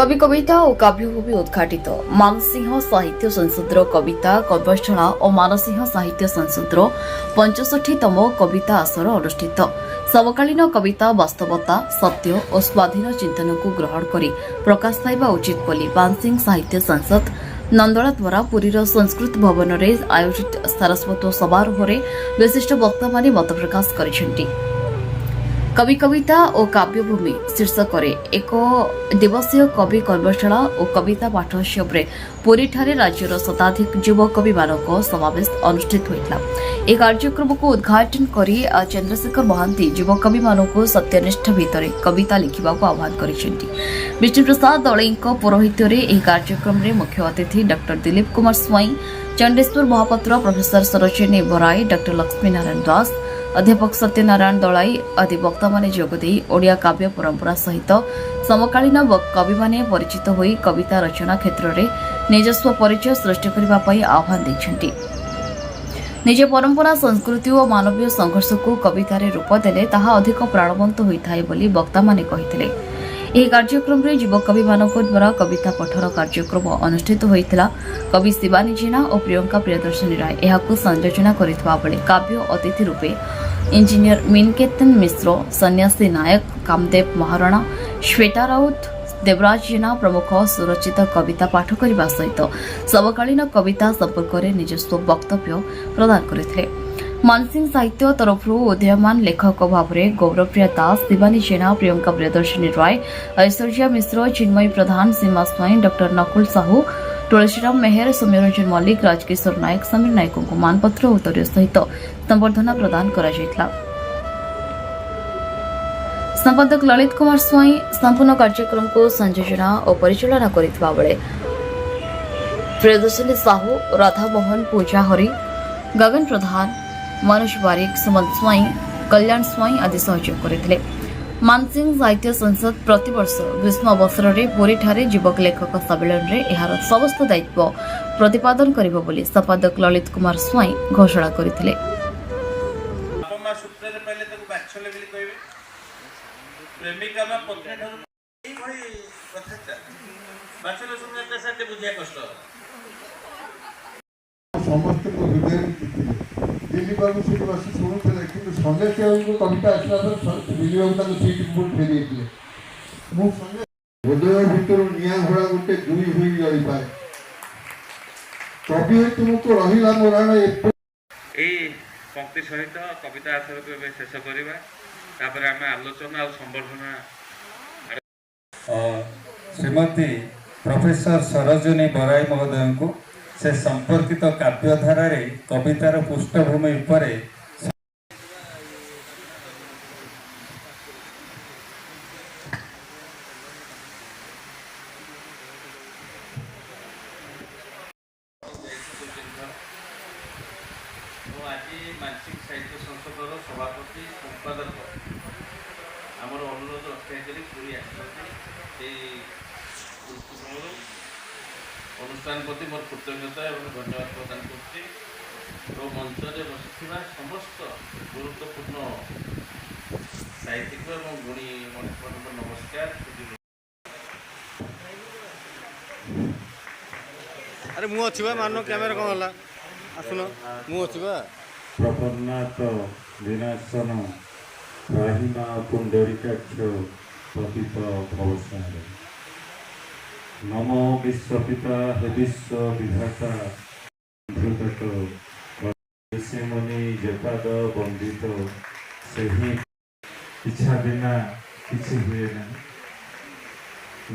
कवि कविता और काव्यभूमि उद्घाटित मानसिंह साहित्य संसदर कविता कव्यशाला और मानसिंह साहित्य संसदर 65तम कविता आसर अनुष्ठित समकालीन कविता वास्तवता सत्य और स्वाधीन चिंतन को ग्रहण कर प्रकाश पाइबा उचित बोली मानसिंह साहित्य संसद नंदला द्वारा पुरीर संस्कृत भवन में आयोजित सारस्वत समारोह में विशिष्ट वक्ता माने मत प्रकाश करिसेंति। कवि कविता और काव्यभूमि शीर्षक एक दिवसीय कवि कर्मशाला और कविता पाठोत्सव पुरी ठारे राज्यर शताधिक युव कवि मानक समावेश अनुष्ठित होता। यह कार्यक्रम को उद्घाटन कर चंद्रशेखर महांती युव कवि मानक सत्यनिष्ठ भितर कविता लिखा आह्वान कर विष्णु प्रसाद दलई पौरोहित्य यह कार्यक्रम में मुख्य अतिथि डॉ दिलीप कुमार स्वाई चंडेश्वर महापात्र प्रोफेसर सरोजिनी बराई डॉ लक्ष्मी नारायण दास अध्यापक सत्यनारायण दलाई आदि वक्ता माने जोगदे ओडिया काव्य परंपरा सहित समकालीन कवि माने परिचित होई कविता रचना क्षेत्र में निजस्व परिचय सृष्टि करने आह्वान देछंती। निज परंपरा संस्कृति और मानवीय संघर्ष को कवितार रूप देले ताहा अधिक प्राणवंत होइथाय बोली वक्ता माने कहिथिले। यह कार्यक्रम में युव कवि मानक द्वारा कविता पठन कार्यक्रम अनुष्ठित होता। कवि शिवानी जेना और प्रियंका प्रियदर्शनी राय यहां संयोजना करथिबा बेले काव्य अतिथि रूपे इंजीनियर मीनकेतन मिश्र सन्यासी नायक कामदेव महाराणा श्वेता राउत देवराज जेना प्रमुख सुरचित कविता पाठ करने सहित समकालीन कविता संपर्क में निजस्व वक्तव्य प्रदान करथिले। मानसिंह साहित्य तरफ उदीयमान लेखक भाव में गौरवप्रिया दास शिवानी जेना प्रियंका प्रियदर्शनी राय ऐश्वर्या मिश्र चिन्मयी प्रधान सीमा स्वाई डॉ नकुल साहू तुलसीराम मेहर सौम्यरंजन मल्लिक राजकिशोर नायक समीर नायक को मानपत्र उत्तर सहित संबर्धना प्रदान करा संपादक ललित कुमार स्वाई संपूर्ण कार्यक्रम को संयोजना और परिचालना करथिबा बेले प्रियदर्शनी साहू राधा मोहन पूजा हरि गगन प्रधान मनोज बारिक सुमंत स्वाई कल्याण स्वाई आदि सहयोग करथिले। मानसिंह साहित्य संसद प्रतिवर्ष ग्रीष्म अवसर में पुरी ठारे युवक लेखक सम्मेलन में एहार समस्त दायित्व प्रतिपादन करिबो बोली संपादक ललित कुमार स्वाई घोषणा करथिले। दिल्ली बाबू सीट बस शुणुले कि संजय चौधरी कविता आसला दिल्ली बाबू सीट बुट फेरी हृदय भर निआ घोड़ा गोटे दुई हुई रही पाए कवि तुमको रहा मोराण पंक्ति सहित कविता आसर को शेष करवा आलोचना और संबर्धना श्रीमती प्रोफेसर सरोजिनी बराई महोदय को से संपर्कित काव्यधारा कवितार पृष्ठभूमि पर आज मानसिंह साहित्य संसद सभापति संपादक आमर अनुरोध रक्षा कर पूरी अनुष्ठान प्रति मोर कृतज्ञता और धन्यवाद प्रदान कर मंच में बसुवा समस्त गुरुत्वपूर्ण साहित्यिक और गुणी मनुष्य नमस्कार। अरे मु अच्छी मान कैमेरा कौन है आसुन मु अच्छी प्रपन्नाथ विनाशन राहिमा पुंडरीकाक्ष पतित भवसार नमो विश्वपिता हे विश्व विधाता ऋषि मुनि जपाद वंदित से ही इच्छा बिना किसी हुए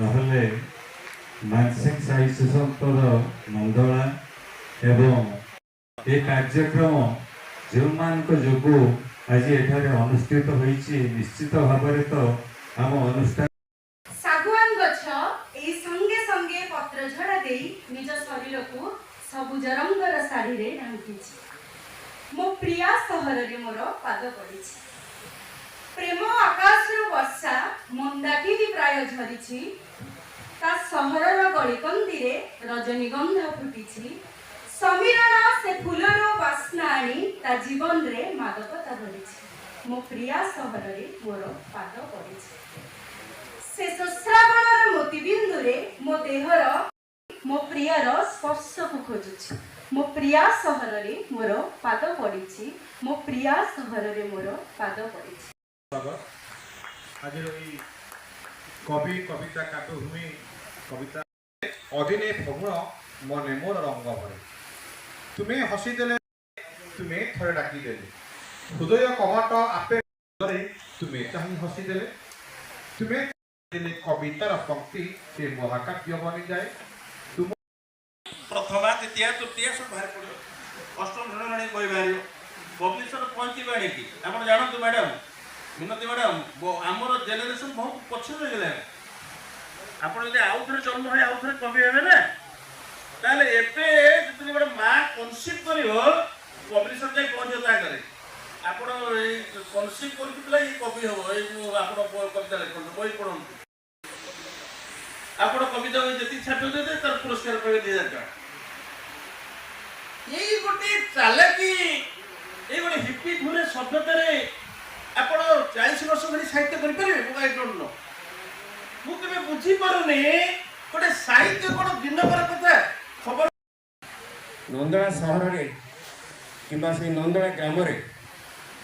नहले मानसिंह साहित्य संसद नंदला एवं ये कार्यक्रम जो मान जो आज एठारे अनुष्ठित होइछि निश्चित भाव तो आम अनुष्ठान पत्र झड़ा दे निज शरीर को सबुज रंगर शाढ़ी रे ढांकी मो प्रिया सहर रे मोर पाद पड़ी प्रेम आकाश वर्षा मंदाकिनी प्राय झरी ता सहरर गलिकंदी रे रजनीगंधा फुटी समीरण से फूलर बास्ना आनी ता जीवन रे मादकता भरी मो प्रिया सहर रे मोर पाद पड़ी शेष श्रावणर मोतीबिंदुरे मो देहर मो प्रियर स्पर्श को खोजुछि मो प्रिया सहर रे मोर पाद पड़िछि मो प्रिया सहर रे मोर पाद पड़िछि। आज कवि कविता काव्यभूमि कविता अदिने फगुण मने मोर रंग भरे तुम्हें हसीदेले तुम्हें थरे डाकिदेले हृदय कवाट आपे तुम्हें चाहि हसीदेले तुम्हें कवितार पंक्ति से महाकाव्य बनी जाए प्रथमा द्वितीय तृतीय सब बाहर पड़ो अष्टम श्रेणी बही बाहर पब्लिशर पहुँचे कि आप जानतु मैडम मिनती मैडम आमर जेनेरेशन बहुत पछे रही आप आउ थे जन्म हो आउ थे कवि हे ना ताले एबे जति गोटे माँ कनसीव कर पब्लिशर जाई पहुँचे ताकरे आप कनसीव कर कवि हम आप कविता लिखते बही पढ़ते आप कविता जी छापी दे तार पुरस्कार पाइबे 2000 टका यही गोटे चालाकी ये गोटे हिप्पी घूरे सभ्यतार आप 40 वर्ष धरी साहित्य करें आई डोंट नो मुझे बुझीपारुनी गोटे साहित्य कौन दिनकर कथा खबर नंदना सहर में कि नंदना ग्राम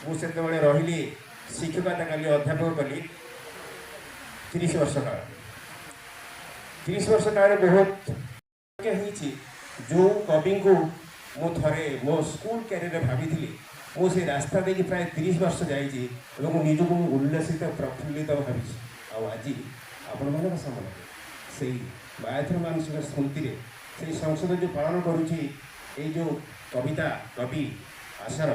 मुझे रही शिक्षकता कली अध्यापक कली 30 वर्ष काल 30 वर्ष काल बहुत जो कवि को मु थे मो स्कूल कैरियर भाभी मुझे रास्ता देखिए प्राय 30 वर्ष जाइए निजक उल्लसित प्रफुल्लित भावी आज आपण मान सामने से मायाधर मानसिक स्मृति से संसद जो पालन करुँची जो कविता कवि आशर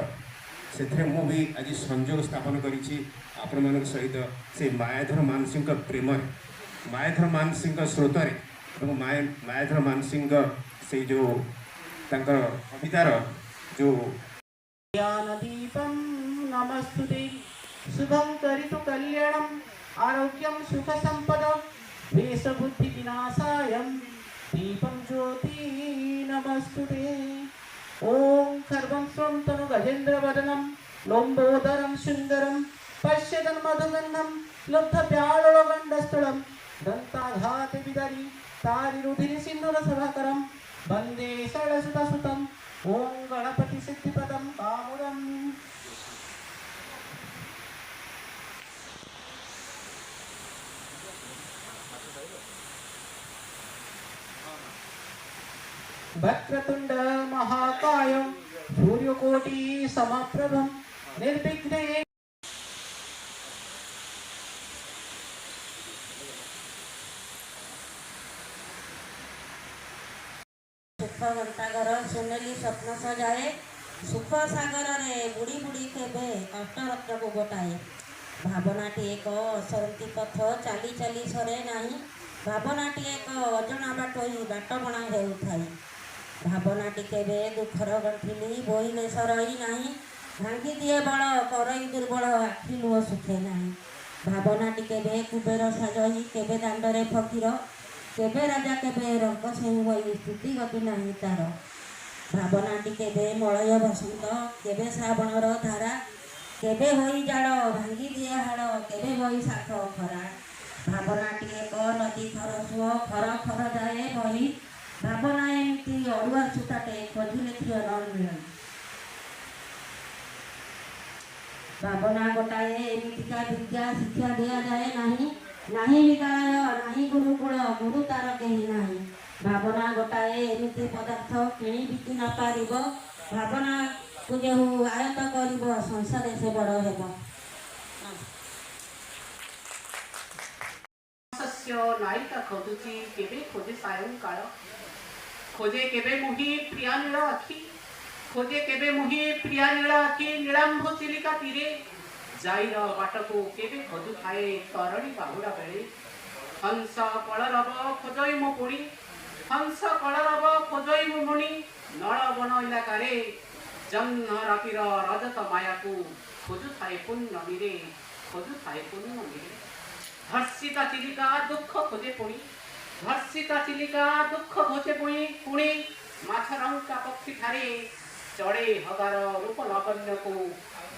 से भी आज संयोग स्थापन करी आपण मान सहित से मायाधर मानसिक प्रेम मायाधर मानसिक स्रोतर मायाधर मानसिक से जो कवितार जो ज्ञानदीपं नमस्तुते शुभं करितु कल्याणम् आरोग्यं सुख संपद वेशबुद्धि विनाशाय दीपं ज्योति नमस्तुते ओं खर्वं स्वं तनु गजेन्द्रवदनं लोम्बोदरं सुन्दरं पश्यदन् मधुगन्धं लब्धव्यालोगण्डस्थलं दन्ताघाते विदारी तारिरुधिनि सिन्दूरसभाकरं वन्दे षडसुतसुतं ओं गणपति सिद्धिपदं कामुदम् वक्रतुंड महाकाय सूर्यकोटि समप्रभं निर्विघ्ने सुख घंटागर सुनेली स्वप्न सजाए सुख सागर रे बुड़ी बुड़ी केबे अष्टरत्न को गोटाए भावनाटी एक असरती पथ चाली चाली सरे नाही भावनाटी एक अजना बाटोई बाट बणा हेउथाई भावनाटी केबे दुखर गंठिली बोहिले सरई नाही भांगी दिए बल करई दुर्बल आखि लुह सुखे नाही भावनाटी केबे कुबेर साजई केबे दांडरे फकीर केबे राजा केबे रंग सेई होई स्थिति गति नाही तार भावनाटी केबे मलय बसंत केबे श्रावणर धारा केबे होई जाड़ भांगी दिए हाड़ केबे बैशाख खरा भावनाटी एक नदी खर सुह खर खर जाए बही भावना एमती अड़ुआ सूताटे खोजिले थिय न मिलन भावना गोटाए एमतिका विद्या शिक्षा दिया जाए नाही विद्यालय नाही गुरुकुल गुरु तार कहीं नाही भावना गोटाए एमती पदार्थ किणी बिकी न पारिब भावना को जो आयत करिब संसार से बड़ हेब नायिका खोजुची केबे खोजे सायं काळ खोजे केबे मुही प्रिया नील आखी खोजे केबे मुही प्रिया नील आखी नीलांभ चिलिका तीरे जाईर बाटको केबे खोजु थाए तरणी बाहुडा बेले हंस कलरब खोजई मो पुणी हंस कलरब खोजई मो मुनि नळबन इलाकारे जन्म रातिर रजत मायाको खोजु थाए पुण्यमिरे खोजु थाए पुण्यमिरे धर्षिता चिलिका दुख खोजे पुणी धर्षिता चिलिका दुख खोजे पुणी पुणी माछरंका पक्षी ठारे चढ़े हगार रूप लावण्य को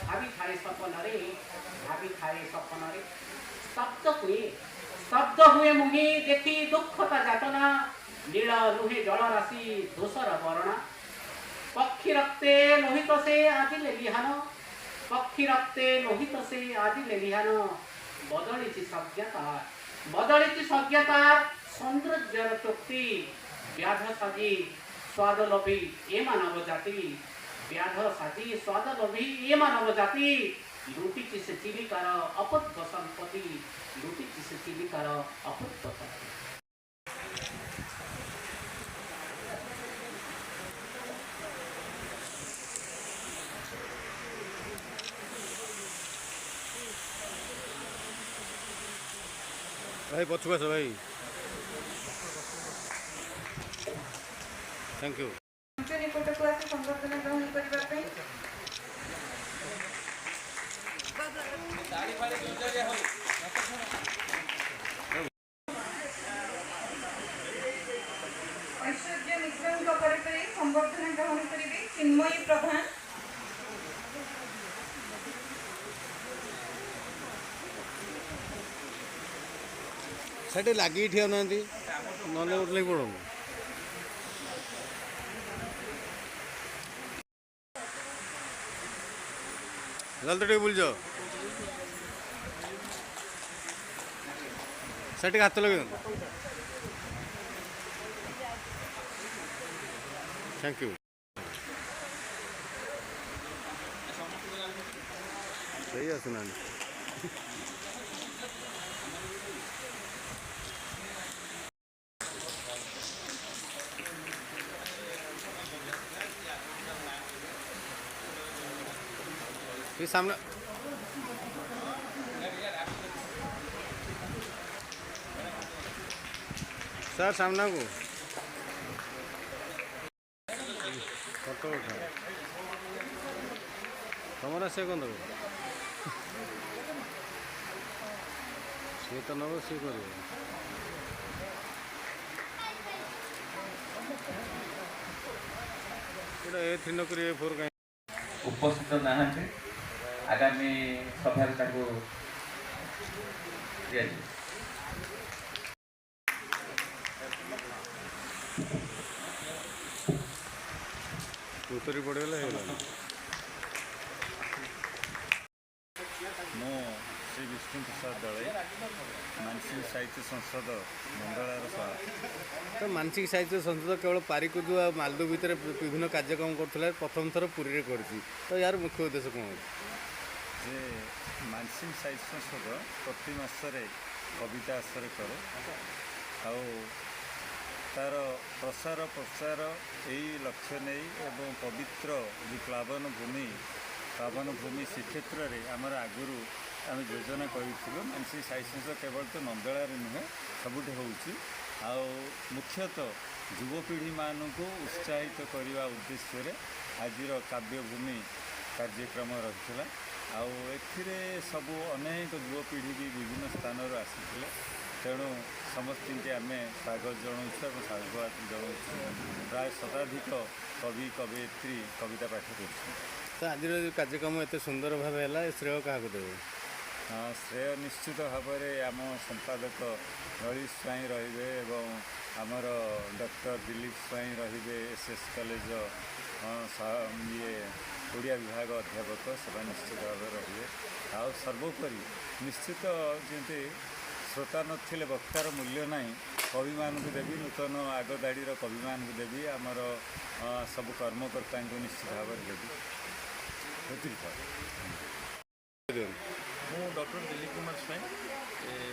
भावी थाए सपन रे स्तब्ध हुए शब्द हुए मुहि देखी दुखता जातना नील लुहे जल राशि दोषर वर्णा पक्षी रक्ते लोहित से आदि लेलिहान पक्षी रक्ते लोहित से आदि लेलिहान बदलिची सभ्यता सौंदर्यर चोक्ति व्याध साजी स्वाद लोभी ए मानव जाति व्याध साजी स्वाद लोभी ए मानव जाति लुटिची से चिलिकार अपद्य संपत्ति लुटिची से चिलिकार अपद्य संपत्ति भाई पछुआ आस भाई थैंक यू निकटକୁ ଆସି ସମ୍ବର୍ଦ୍ଧନା ଗ୍ରହଣ କରିବା ପାଇଁ ଐଶ୍ୱର୍ଯ୍ୟ ମିଶ୍ରଙ୍କ ପରେ ସମ୍ବର୍ଦ୍ଧନା ଗ୍ରହଣ କରିବେ ଚିନ୍ମୟୀ ପ୍ରଧାନ। ସେଠି ଲାଗିକି ଠିଆ ନାହାନ୍ତି ନହେଲେ ଉଠେଇ ପଡ଼ନ୍ତୁ। ଜଲ୍ଦି ଟିକେ ବୁଲିଯାଅ ସେଠିକି ହାତ ଲଗେଇଦିଅନ୍ତୁ। Thank you. ସେଇ ଆସୁନାହାନ୍ତି। ये सामने सर सामने को फोटो उठा तुम से कौन दब सी तो नब सी कर ए3 नौकरी ए4 कहीं उपस्थित नाहांती आगामी सभारे ताको दियाଯିବ। ଉତ୍ତରୀ ପଡ଼ିଗଲେ ହେଇଗଲା। ମୁଁ ଶ୍ରୀ ବିଷ୍ଣୁ ପ୍ରସାଦ ଦଳେ ମାନସିକ ସାହିତ୍ୟ ସଂସଦ ମଣ୍ଡଳାର ତ ମାନସିକ ସାହିତ୍ୟ ସଂସଦ କେବଳ ପାରିକୁଦ ଆଉ ମାଲଦୁ ଭିତରେ ବିଭିନ୍ନ କାର୍ଯ୍ୟକ୍ରମ କରୁଥିଲା ପ୍ରଥମ ଥର ପୁରୀରେ କରିଛି ତ ୟାର ମୁଖ୍ୟ ଉଦ୍ଦେଶ୍ୟ କ'ଣ ଅଛି? ଯେ ମାନସିକ ସାହିତ୍ୟ ସଂସଦ ପ୍ରତି ମାସରେ କବିତା ଆସର କରେ ଆଉ ତାର ପ୍ରସାର ପ୍ରଚାର ଏହି ଲକ୍ଷ୍ୟ ନେଇ ଏବଂ ପବିତ୍ର ଯେଉଁ ପ୍ଲାବନ ଭୂମି ଶ୍ରୀକ୍ଷେତ୍ରରେ ଆମର ଆଗରୁ ଆମେ ଯୋଜନା କରିଥିଲୁ। ମାନସିକ ସାହିତ୍ୟ ସଂସଦ କେବଳ ତ ନନ୍ଦଳାରେ ନୁହେଁ ସବୁଠି ହେଉଛି ଆଉ ମୁଖ୍ୟତଃ ଯୁବପିଢ଼ିମାନଙ୍କୁ ଉତ୍ସାହିତ କରିବା ଉଦ୍ଦେଶ୍ୟରେ ଆଜିର କାବ୍ୟଭୂମି କାର୍ଯ୍ୟକ୍ରମ ରହିଥିଲା ଆଉ ଏଥିରେ ସବୁ ଅନେକ ଯୁବପିଢ଼ି ବି ବିଭିନ୍ନ ସ୍ଥାନରୁ ଆସିଥିଲେ ତେଣୁ ସମସ୍ତଙ୍କୁ ଆମେ ସ୍ୱାଗତ ଜଣାଉଛୁ ଏବଂ ସାଧୁବାଦ ଜଣାଉଛୁ। ପ୍ରାୟ ଶତାଧିକ କବି କବୟିତ୍ରୀ କବିତା ପାଠ କରୁଛନ୍ତି। ତ ଆଜିର ଯେଉଁ କାର୍ଯ୍ୟକ୍ରମ ଏତେ ସୁନ୍ଦର ଭାବେ ହେଲା ଏ ଶ୍ରେୟ କାହାକୁ ଦେବେ? ଶ୍ରେୟ ନିଶ୍ଚିତ ଭାବରେ ଆମ ସମ୍ପାଦକ ଲଳିତ ସ୍ୱାଇଁ ରହିବେ ଏବଂ ଆମର ଡକ୍ଟର ଦିଲ୍ଲୀପ ସ୍ୱାଇଁ ରହିବେ SS କଲେଜ ଓଡ଼ିଆ ବିଭାଗ ଅଧ୍ୟାପକ ସେମାନେ ନିଶ୍ଚିତ ଭାବରେ ରହିବେ ଆଉ ସର୍ବୋପରି ନିଶ୍ଚିତ ଯେମିତି ଶ୍ରୋତା ନଥିଲେ ବକ୍ତାର ମୂଲ୍ୟ ନାହିଁ କବିମାନଙ୍କୁ ଦେବି ନୂତନ ଆଗ ଧାଡ଼ିର କବିମାନଙ୍କୁ ଦେବି ଆମର ସବୁ କର୍ମକର୍ତ୍ତାଙ୍କୁ ନିଶ୍ଚିତ ଭାବରେ ଦେବି। ମୁଁ ଡକ୍ଟର ଦିଲ୍ଲୀପ କୁମାର ସ୍ୱାଇଁ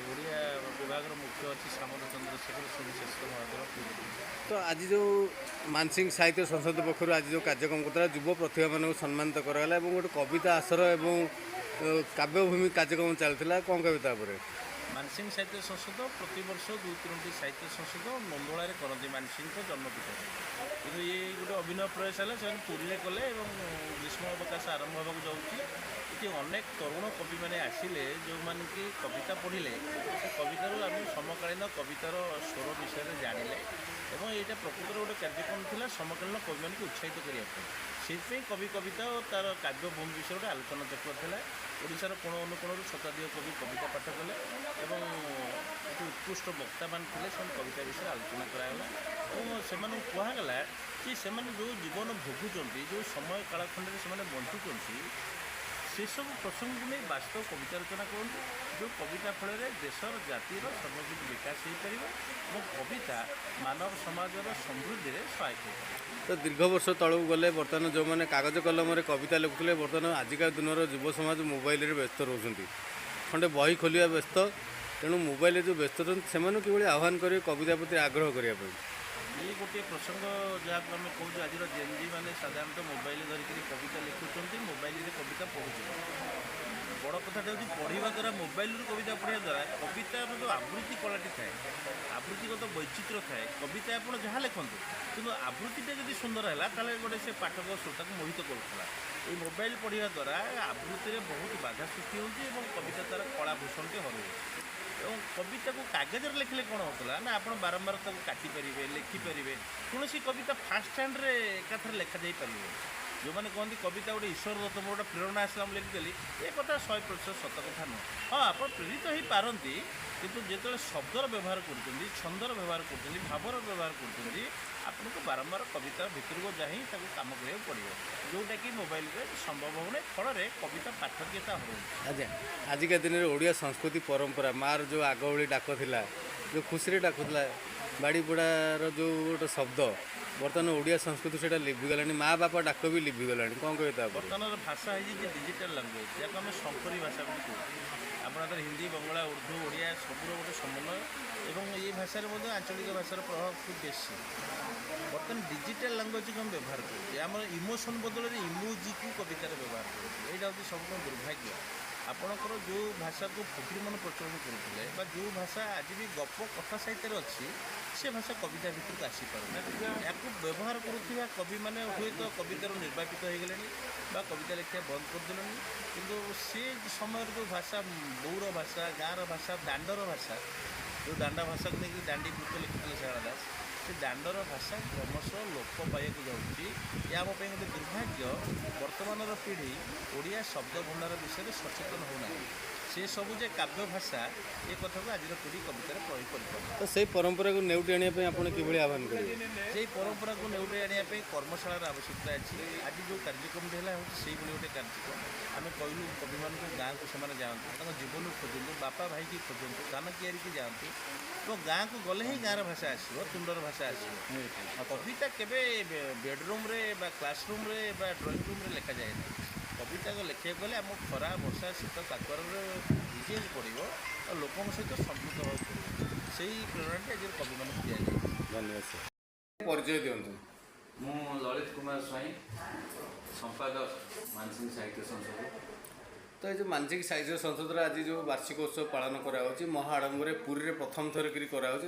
ଓଡ଼ିଆ ବିଭାଗର ମୁଖ୍ୟ ଅଛି ଶ୍ୟାମଳ ଚନ୍ଦ୍ରଶେଖର ସୁବିଶେଷର ମହାଦେବ। ତ ଆଜି ଯେଉଁ ମାନସିକ ସାହିତ୍ୟ ସଂସଦ ପକ୍ଷରୁ ଆଜି ଯେଉଁ କାର୍ଯ୍ୟକ୍ରମ କରୁଥିଲା ଯୁବ ପ୍ରତିଭାମାନଙ୍କୁ ସମ୍ମାନିତ କରାଗଲା ଏବଂ ଗୋଟେ କବିତା ଆସର ଏବଂ କାବ୍ୟଭୂମି କାର୍ଯ୍ୟକ୍ରମ ଚାଲିଥିଲା କ'ଣ କହିବେ ତାପରେ? ମାନସିଂ ସାହିତ୍ୟ ସଂସଦ ପ୍ରତିବର୍ଷ 2-3ଟି ସାହିତ୍ୟ ସଂସଦ ନନ୍ଦଳାରେ କରନ୍ତି ମାନସିଂଙ୍କ ଜନ୍ମପୀଠ କିନ୍ତୁ ଇଏ ଗୋଟେ ଅଭିନବ ପ୍ରୟାସ ହେଲା ସେମାନେ ପୁରୀରେ କଲେ ଏବଂ ଗ୍ରୀଷ୍ମ ଅବକାଶ ଆରମ୍ଭ ହେବାକୁ ଯାଉଛି ଏଠି ଅନେକ ତରୁଣ କବିମାନେ ଆସିଲେ ଯେଉଁମାନେ କି କବିତା ପଢ଼ିଲେ ସେ କବିତାରୁ ଆମେ ସମକାଳୀନ କବିତାର ସ୍ୱର ବିଷୟରେ ଜାଣିଲେ ଏବଂ ଏଇଟା ପ୍ରକୃତରେ ଗୋଟେ କାର୍ଯ୍ୟକ୍ରମ ଥିଲା ସମକାଳୀନ କବିମାନଙ୍କୁ ଉତ୍ସାହିତ କରିବା ପାଇଁ। ସେଥିପାଇଁ କବି କବିତା ଓ ତା'ର କାବ୍ୟଭୂମି ବିଷୟରେ ଗୋଟେ ଆଲୋଚନା ଚକ୍ର ଥିଲା। ଓଡ଼ିଶାର କୋଣ ଅନୁକୋଣରୁ ଶତାଧିକ କବି କବିତା ପାଠ କଲେ ଏବଂ ଏଠି ଉତ୍କୃଷ୍ଟ ବକ୍ତାମାନେ ଥିଲେ, ସେମାନେ କବିତା ବିଷୟରେ ଆଲୋଚନା କରାଗଲା ଏବଂ ସେମାନଙ୍କୁ କୁହାଗଲା ଯେ ସେମାନେ ଯେଉଁ ଜୀବନ ଭୋଗୁଛନ୍ତି, ଯେଉଁ ସମୟ କାଳଖଣ୍ଡରେ ସେମାନେ ବଞ୍ଚୁଛନ୍ତି, ସେସବୁ ପ୍ରସଙ୍ଗକୁ ନେଇ ବାସ୍ତବ କବିତା ରଚନା କରନ୍ତୁ, ଯେଉଁ କବିତା ଫଳରେ ଦେଶର ଜାତିର ସର୍ବବିଧ ବିକାଶ ହୋଇପାରିବ ଏବଂ କବିତା ମାନବ ସମାଜର ସମୃଦ୍ଧିରେ ସହାୟକ ହୋଇପାରିବ। ତ ଦୀର୍ଘ ବର୍ଷ ତଳକୁ ଗଲେ ବର୍ତ୍ତମାନ ଯେଉଁମାନେ କାଗଜ କଲମରେ କବିତା ଲେଖୁଥିଲେ, ବର୍ତ୍ତମାନ ଆଜିକା ଦିନର ଯୁବ ସମାଜ ମୋବାଇଲରେ ବ୍ୟସ୍ତ ରହୁଛନ୍ତି, ଖଣ୍ଡେ ବହି ଖୋଲିବା ବ୍ୟସ୍ତ। ତେଣୁ ମୋବାଇଲରେ ଯେଉଁ ବ୍ୟସ୍ତ ରହୁଛନ୍ତି ସେମାନଙ୍କୁ କିଭଳି ଆହ୍ୱାନ କରିବେ କବିତା ପ୍ରତି ଆଗ୍ରହ କରିବା ପାଇଁ? ये गोटे प्रसंग जहाँ आम कौन आज जेनजी मैंने साधारणतः मोबाइल धरिकी कविता लिखुंट मोबाइल कविता पढ़ुं बड़ कथाटा हूँ पढ़ा द्वारा मोबाइल कविता पढ़ा द्वारा कवितार जो आवृत्ति कलाटी थाए आवृत्तिगत वैचित्र थाए कविता आप जहाँ लिखते कि आवृत्तिटा जब सुंदर है गोटे से पाठक श्रोता को मोहित करूला। ये मोबाइल पढ़ा द्वारा आवृत्ति में बहुत बाधा सृष्टि होती कविता तार कलाभूषण के हर और कविता को कागज लिखले कौन होता ना आप बारंबार तक काटिपारे लिखिपारे कौन कविता फास्ट हैंड रे एकाथर लिखा जा पार जो मैंने कहते कविता गोटे ईश्वर दत्त मोर गोटे प्रेरणा आसला लिखिदेली ये कथा 100% सत कथा नुह। हाँ आप प्रेरित हो पारती किंतु जो शब्दर व्यवहार कर छंदर व्यवहार कर भावर व्यवहार कर आपन को बारंबार कविता भितर को जा काम करा पड़ो जोटा कि मोबाइल रे संभव होने फल कविता पाठकीयता हो। अच्छा आजिका दिन में ओडिया संस्कृति परंपरा मार जो आगवली डाक थिला जो खुशी डाकुला बाड़ी बुड़ार जो गोटे शब्द बर्तमान ओडिया संस्कृति से लिभिगला माँ बापा डाक भी लिभिगला कौन कहते हैं बर्तमान भाषा है डिजिटल लैंग्वेज जहाँ आम संकरी भाषा भी कहूँ आप हिंदी बंगला उर्दू ओडिया सबूर गोटे समन्वय और ये भाषा आंचलिक भाषार प्रभाव खूब बेसी बर्तमान डिजिटल लैंग्वेज को हम व्यवहार करें आम इमोशन बदल इमोजी को कवितार व्यवहार करें यहाँ हूँ सब दुर्भाग्य आपणकर जो भाषा को फकीरमन प्रचलन करुले जो भाषा आज भी गप कथा साहित्य अच्छी से भाषा कविता भितर को आसीपारे या व्यवहार करुवा कवि मैंने हुए तो कवितार निर्वापित हो गले कविता लिखा बंद करदे किंतु से समय जो भाषा बौर भाषा गाँव भाषा दांडर भाषा जो दांडा भाषा को लेकिन दांडी गीत लिखुते शारदा दास से दांडर भाषा क्रमशः लोप पाइक जाऊँगी या आम गोटे दुर्भाग्य वर्तमान पीढ़ी ओडिया शब्द भंडार विषय सचेतन होना से सबू जे काव्य भाषा ये कथा को आज पीढ़ी कवितार प्रयोग कर तो से परंपरा को नेउटी आने आप कि आह्वान करेंगे से परंपरा को नेउटी आने कर्मशालार आवश्यकता अच्छी आज जो कार्यक्रम है से गोटे कार्यक्रम आम कहलु कवि मान गाँव को से जातु जीवन खोजतु बापा भाई की खोजतु गान कियारी की जातु तो गाँ को गले ही गाँव भाषा आसो तुंडर भाषा आसो कविता केवे बेडरूम रे क्लासरूम रे ड्रॉइंग रूम रे लिखा जाए ना कविता को लिखा गले आम खरा वर्षा शीत काकर विजेज पड़ो और लोक सहित संपृक्त हो से प्रेरणा आज कवि मान दिया जाए। धन्यवाद सर परिचय दिंतु मु ललित कुमार स्वाई संपादक मानसिंह साहित्य संसद। तो ये मानसिक साहित्य संसद आज जो वार्षिक उत्सव पालन कराई महाआडम्बर पुरी में प्रथम थर कर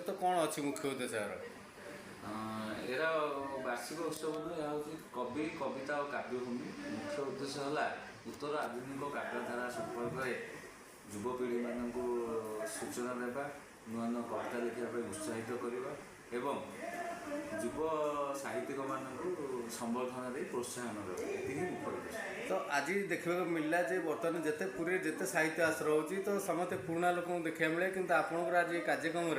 तो कौन अच्छी मुख्य उद्देश्य एरा वार्षिक उत्सव यह हूँ कवि कविता और काव्यभूमि मुख्य उद्देश्य है उत्तर आधुनिक काव्यधारा संपर्क में युवपीढ़ी मान सूचना देवा नुआ नुआ कविता लिखापी उत्साहित करवा एवं युव साहित्यिक मान संबर्धना दे प्रोत्साहन देवा ये मुख्य उद्देश्य। तो आज देखा मिलला जे बर्तमान जिते पुरी जिते साहित्य आश्रय होची तो समस्त पुराणा लोक देखा मिले कि आपंकर आज कार्यक्रम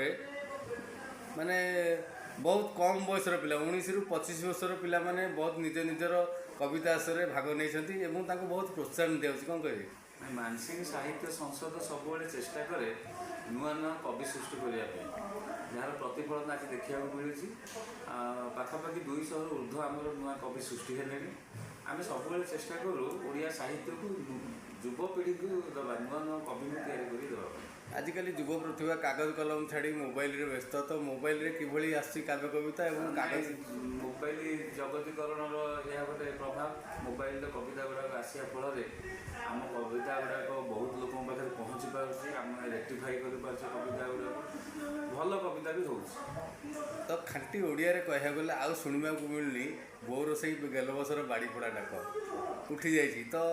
माने बहुत कम बयसर पिला 19 ରୁ 25 वर्षर पिला माने बहुत निज निजर कविता आश्रय भाग नहीं बहुत प्रोत्साहन दिया कौन कहे मानसिंह साहित्य संसद सब चेष्टा करे नुआ नुआ कवि सृष्टि करने जार प्रतिफलन आज देखा मिली पाखापाखि 200 ऊर्ध्व आमर नुआ कवि सृष्टि है आम सब चेष्टा करूँ ओडिया साहित्य को युवपीढ़ी को दबा नुआ नुआ कवि या आजिकल युव प्रतिभा कागज कलम छाड़ी मोबाइल रे व्यस्त तो मोबाइल रे किभली आसी काव्य कविता एवं कागज मोबाइल जगतीकरण यह गोटे प्रभाव मोबाइल कविता गुड़ाक आसा फल आम कविता गुड़ाक बहुत लोक पाखे पहुँची पार्टी आम रेक्टिफाई कर कविता गुड़ाक भल कविता भी रोचे तो खांटी ओडिया रे कह गले आउ शुणा मिलनी बो रोसई गेल बसर बाड़ी पड़ा डाक उठी जाइए तो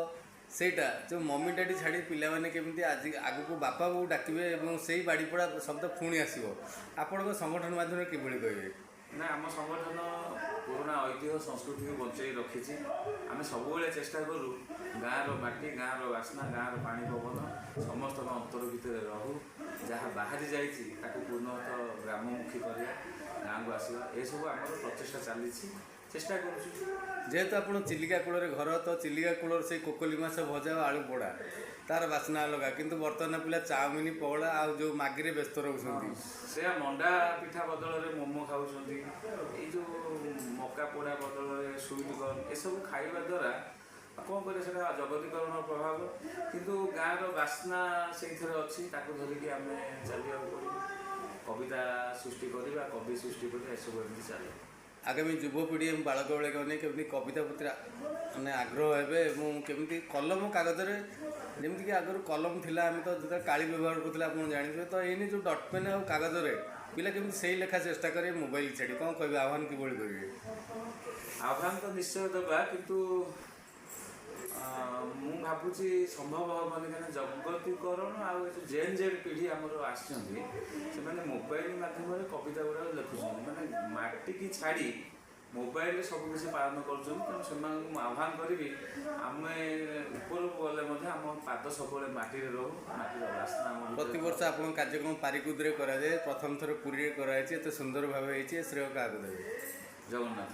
सेटा जो मम्मी डैडी छाड़ी पिला माने केमती आज आगु को बापा बो डाकिबे एवं सेही बाड़ी पड़ा शब्द पुणी आसीबो आपण संगठन माध्यम किभली कहबे ନା ଆମ ସଂଗଠନ ପୁରୁଣା ଐତିହ୍ୟ ସଂସ୍କୃତିକୁ ବଞ୍ଚେଇ ରଖିଛି। ଆମେ ସବୁବେଳେ ଚେଷ୍ଟା କରୁ ଗାଁର ମାଟି, ଗାଁର ବାସ୍ନା, ଗାଁର ପାଣି ପବନ ସମସ୍ତଙ୍କ ଅନ୍ତର ଭିତରେ ରହୁ। ଯାହା ବାହାରି ଯାଇଛି ତାକୁ ପୁନଃତଃ ଗ୍ରାମମୁଖୀ କରିବା, ଗାଁକୁ ଆସିବା, ଏସବୁ ଆମର ପ୍ରଚେଷ୍ଟା ଚାଲିଛି, ଚେଷ୍ଟା କରୁଛୁ। ଯେହେତୁ ଆପଣ ଚିଲିକା କୂଳରେ ଘର, ତ ଚିଲିକା କୂଳର ସେଇ କୋକଲି ମାଛ ଭଜା ଆଉ ଆଳୁ ପୋଡ଼ା ତାର ବାସ୍ନା ଅଲଗା, କିନ୍ତୁ ବର୍ତ୍ତମାନ ପିଲା ଚାଉମିନ, ପକୋଡ଼ା ଆଉ ଯେଉଁ ମାଗିରେ ବ୍ୟସ୍ତ ରହୁଛନ୍ତି। ସେୟା ମଣ୍ଡା ପିଠା ବଦଳରେ ମୋମୋ ଖାଉଛନ୍ତି, ଏଇ ଯେଉଁ ମକା ପୋଡ଼ା ବଦଳରେ ସୁଇଟ୍ କର୍ନ, ଏସବୁ ଖାଇବା ଦ୍ୱାରା କ'ଣ କରିବା, ସେଇଟା ଜଗତୀକରଣର ପ୍ରଭାବ, କିନ୍ତୁ ଗାଁର ବାସ୍ନା ସେଇଥିରେ ଅଛି। ତାକୁ ଧରିକି ଆମେ ଚାଲିବାକୁ ପଡ଼ିବ, କବିତା ସୃଷ୍ଟି କରିବା, କବି ସୃଷ୍ଟି କରିବା, ଏସବୁ ଏମିତି ଚାଲେ। ଆଗାମୀ ଯୁବପିଢ଼ି ଏବଂ ବାଳକ ବାଳିକାମାନେ କେମିତି କବିତା ପ୍ରତି ମାନେ ଆଗ୍ରହ ହେବେ ଏବଂ କେମିତି କଲମ କାଗଜରେ, ଯେମିତିକି ଆଗରୁ କଲମ ଥିଲା, ଆମେ ତ ଯେତେବେଳେ କାଳି ବ୍ୟବହାର କରୁଥିଲେ ଆପଣ ଜାଣିଥିବେ, ତ ଏଇନେ ଯେଉଁ ଡଟ୍ ପେନ୍ ଆଉ କାଗଜରେ ପିଲା କେମିତି ସେଇ ଲେଖା ଚେଷ୍ଟା କରିବେ ମୋବାଇଲ ଛାଡ଼ି, କ'ଣ କହିବେ, ଆହ୍ୱାନ କିଭଳି କରିବେ? ଆହ୍ୱାନ ତ ନିଶ୍ଚୟ ଦେବା, କିନ୍ତୁ ମୁଁ ଭାବୁଛି ସମ୍ଭବ ହେବନି, କାହିଁକିନା ଜଗତୀକରଣ ଆଉ ଏ ଯେଉଁ ଜେନ୍ ପିଢ଼ି ଆମର ଆସିଛନ୍ତି, ସେମାନେ ମୋବାଇଲ ମାଧ୍ୟମରେ କବିତା ଗୁଡ଼ାକ ଲେଖୁଛନ୍ତି, ମାନେ ମାଟିକି ଛାଡ଼ି ମୋବାଇଲରେ ସବୁ କିଛି ପାଳନ କରୁଛନ୍ତି। ତେଣୁ ସେମାନଙ୍କୁ ମୁଁ ଆହ୍ୱାନ କରିବି, ଆମେ ଉପରକୁ ଗଲେ ମଧ୍ୟ ଆମ ପାଦ ସବୁବେଳେ ମାଟିରେ ରହୁ, ମାଟିର ବାସ୍ନା ଆମ ପ୍ରତିବର୍ଷ ଆପଣଙ୍କ କାର୍ଯ୍ୟକ୍ରମ ପାରିକୁଦରେ କରାଯାଏ, ପ୍ରଥମ ଥର ପୁରୀରେ କରାଯାଇଛି, ଏତେ ସୁନ୍ଦର ଭାବେ ହେଇଛି, ଶ୍ରେୟ କାହାକୁ ଦେବେ? ଜଗନ୍ନାଥ।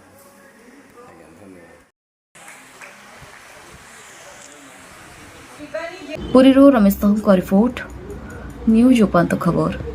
ଆଜ୍ଞା, ଧନ୍ୟବାଦ। ପୁରୀରୁ ରମେଶ ସାହୁଙ୍କ ରିପୋର୍ଟ, ନ୍ୟୁଜ୍ ଉପାନ୍ତ ଖବର।